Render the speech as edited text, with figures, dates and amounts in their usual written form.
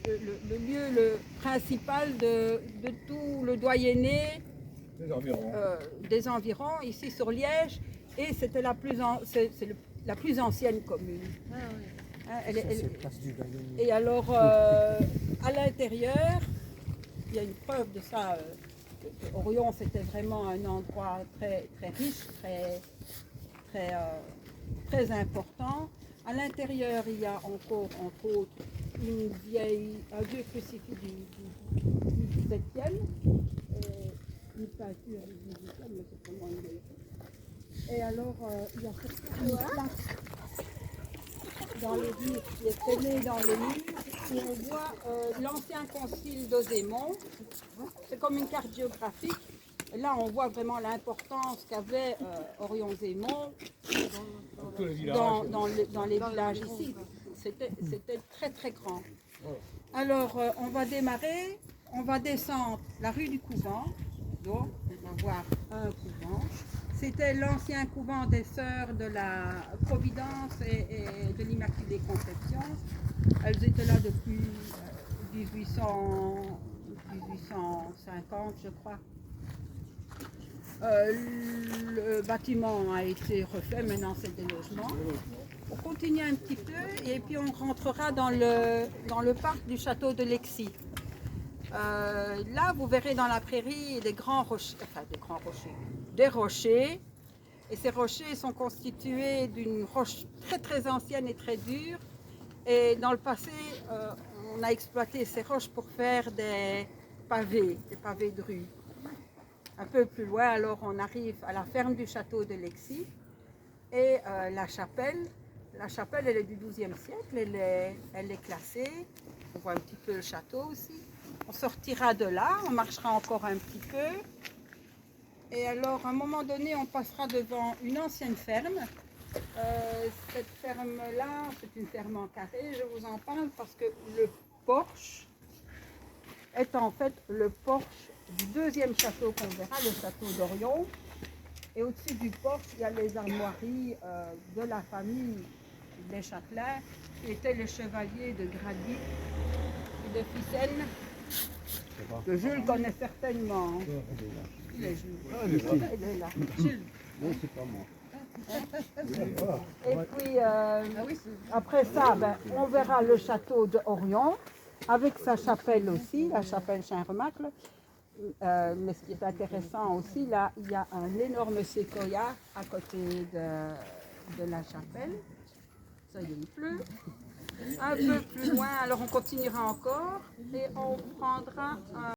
le lieu principal de tout le doyenné des environs, ici sur Liège, et c'était la plus ancienne commune. Ah, oui. Et alors, à l'intérieur, il y a une preuve de ça, que Orion c'était vraiment un endroit très, très riche, très important. À l'intérieur, il y a encore, entre autres, un vieux crucifix du 7e, une peinture du 18e, mais c'est vraiment une vieille. Et alors, il y a une place dans les murs qui est traînée dans les murs, où on voit l'ancien concile d'Ozémon. C'est comme une carte géographique. Et là, on voit vraiment l'importance qu'avait Orion-Zémon dans les villages ici. C'était très très grand. Alors, on va démarrer, on va descendre la rue du Couvent. Donc, on va voir un couvent. C'était l'ancien couvent des Sœurs de la Providence et de l'Immaculée Conception. Elles étaient là depuis 1850, je crois. Le bâtiment a été refait, maintenant c'est des logements. On continue un petit peu et puis on rentrera dans le parc du château de Lexy. Là, vous verrez dans la prairie des grands rochers, des rochers. Et ces rochers sont constitués d'une roche très très ancienne et très dure. Et dans le passé, on a exploité ces roches pour faire des pavés de rue. Un peu plus loin, alors on arrive à la ferme du château de Lexy et la chapelle. La chapelle, elle est du XIIe siècle, elle est classée. On voit un petit peu le château aussi. On sortira de là, on marchera encore un petit peu. Et alors, à un moment donné, on passera devant une ancienne ferme. Cette ferme-là, c'est une ferme en carré. Je vous en parle parce que le porche est en fait le porche du deuxième château qu'on verra, le château d'Orion. Et au-dessus du porche, il y a les armoiries de la famille des Châtelains, qui étaient les chevaliers de Grady et de Ficenne, que Jules connaît certainement. Il est Jules. Il est là. Jules. Non, c'est pas moi. Et puis, après ça, on verra le château d'Orion, avec sa chapelle aussi, la chapelle Saint-Remacle. Mais ce qui est intéressant aussi, là, il y a un énorme séquoia à côté de la chapelle. Ça y est, il pleut. Un peu plus loin, alors on continuera encore et on prendra un